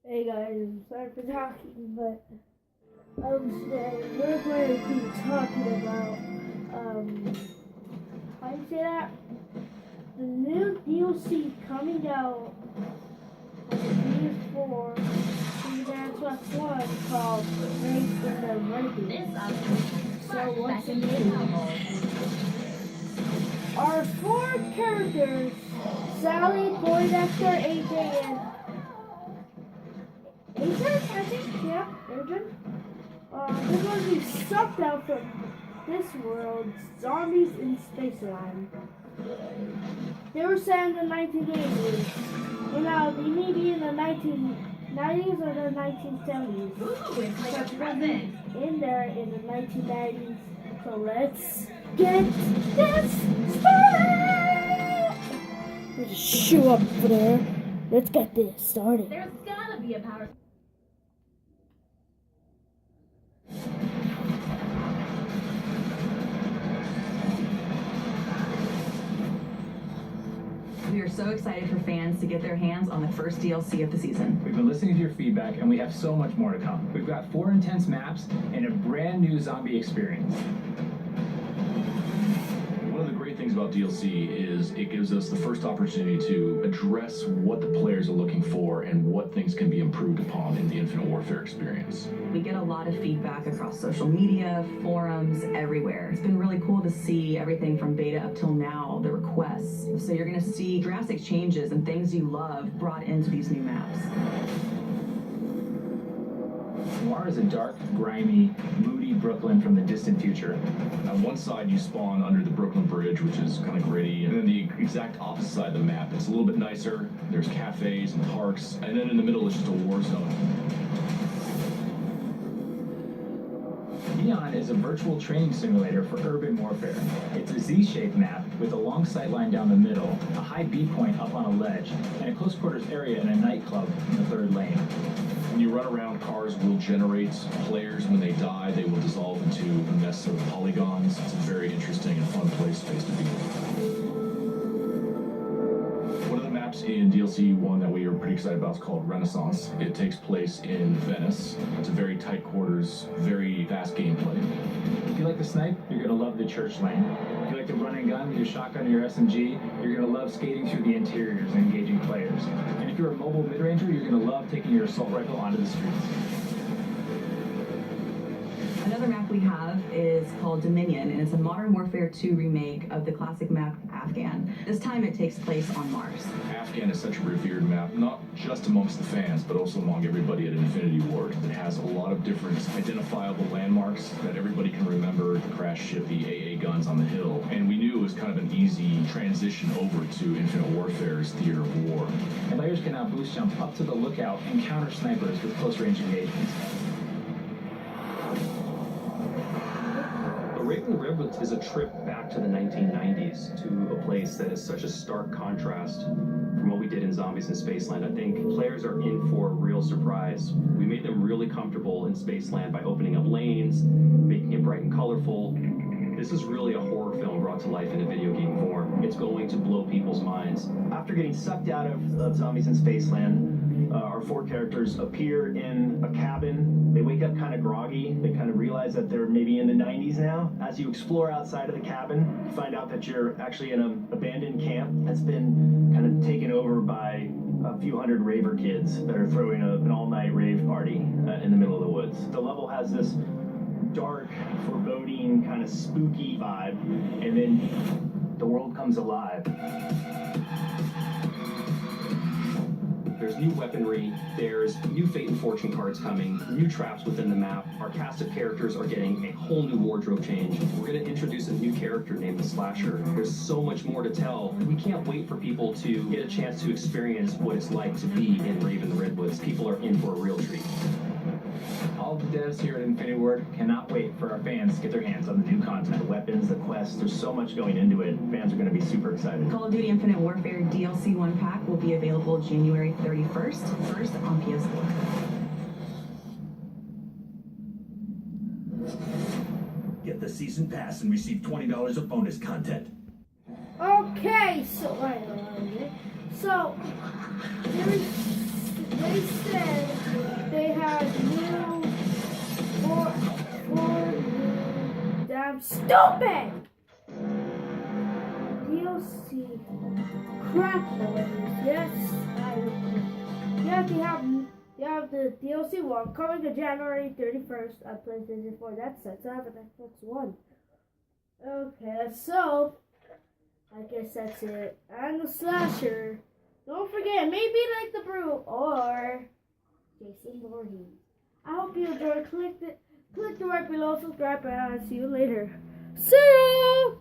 Hey guys, sorry for talking, but today we're going to be talking about how do you say that? The new DLC coming out on the PS4 and the Xbox One called Rave in the Redwoods. So what's the name? Our four characters, Sally, Poindexter, AJ, and Adrian, I think, yeah, Adrian. They're going to be sucked out from this world, zombies in Spaceland. They were set in the 1980s, and now they may be in the 1990s or the 1970s. Ooh, it's like a But present. in there in the 1990s. So let's get this started! There's a shoe up there. Let's get this started. There's gotta be a power. We are so excited for fans to get their hands on the first DLC of the season. We've been listening to your feedback, and we have so much more to come. We've got 4 intense maps and a brand new zombie experience. One of the great things about DLC is it gives us the first opportunity to address what the players are looking for and what things can be improved upon in the Infinite Warfare experience. We get a lot of feedback across social media, forums, everywhere. It's been really cool to see everything from beta up till now, the requests. So you're gonna see drastic changes and things you love brought into these new maps. Noir is a dark, grimy, moody Brooklyn from the distant future. On one side, you spawn under the Brooklyn Bridge, which is kind of gritty, and then the exact opposite side of the map, it's a little bit nicer. There's cafes and parks, and then in the middle is just a war zone. Neon is a virtual training simulator for urban warfare. It's a Z-shaped map with a long sight line down the middle, a high B point up on a ledge, and a close quarters area in a nightclub in the third lane. When you run around, cars will generate players. When they die, they will dissolve into a mess of polygons. It's a very interesting and fun space to be. One of the maps in DLC 1 that we are pretty excited about is called Renaissance. It takes place in Venice. It's a very tight quarters, very fast gameplay. If you like to snipe, you're going to love the church lane. If you like to run and gun with your shotgun or your SMG, you're going to love skating through the interiors and engaging players. And if you're a mobile mid-ranger, you're going to love taking your assault rifle onto the streets. Another map we have is called Dominion, and it's a Modern Warfare 2 remake of the classic map Afghan. This time it takes place on Mars. Afghan is such a revered map, not just amongst the fans, but also among everybody at Infinity Ward. It has a lot of different identifiable landmarks that everybody can remember: the crash ship, the AA guns on the hill. And we knew it was kind of an easy transition over to Infinite Warfare's theater of war. Players can now boost jump up to the lookout and counter snipers with close-range engagements. Rave in the Redwoods is a trip back to the 1990s, to a place that is such a stark contrast from what we did in Zombies in Spaceland. I think players are in for a real surprise. We made them really comfortable in Spaceland by opening up lanes, making it bright and colorful. This is really a horror film brought to life in a video game form. It's going to blow people's minds. After getting sucked out of Zombies in Spaceland, our 4 characters appear in a cabin. They wake up kind of groggy. They kind of realize that they're maybe in the 90s now. As you explore outside of the cabin, you find out that you're actually in an abandoned camp that's been kind of taken over by a few hundred raver kids that are throwing an all-night rave party in the middle of the woods. The level has this dark, foreboding, kind of spooky vibe, and then the world comes alive. There's new weaponry, there's new fate and fortune cards coming, new traps within the map. Our cast of characters are getting a whole new wardrobe change. We're going to introduce a new character named the Slasher. There's so much more to tell. We can't wait for people to get a chance to experience what it's like to be in Rave in the Redwoods. People are in for a real treat. All of the devs here at Infinity Ward cannot wait for our fans to get their hands on the new content. The weapons, the quests, there's so much going into it. Fans are going to be super excited. Call of Duty Infinite Warfare DLC 1 pack will be available January 31st, first on PS4. Get the season pass and receive $20 of bonus content. Okay, so they said I'm stupid! DLC crap loaders. Yes, I will. You have the DLC 1 coming to January 31st on PlayStation 4. That's it. So I have an Xbox One. Okay, so I guess that's it. And the slasher. Don't forget, maybe like the Brew or Jason Voorhees. I hope you enjoyed. Click the right below, subscribe, and I'll see you later. See you!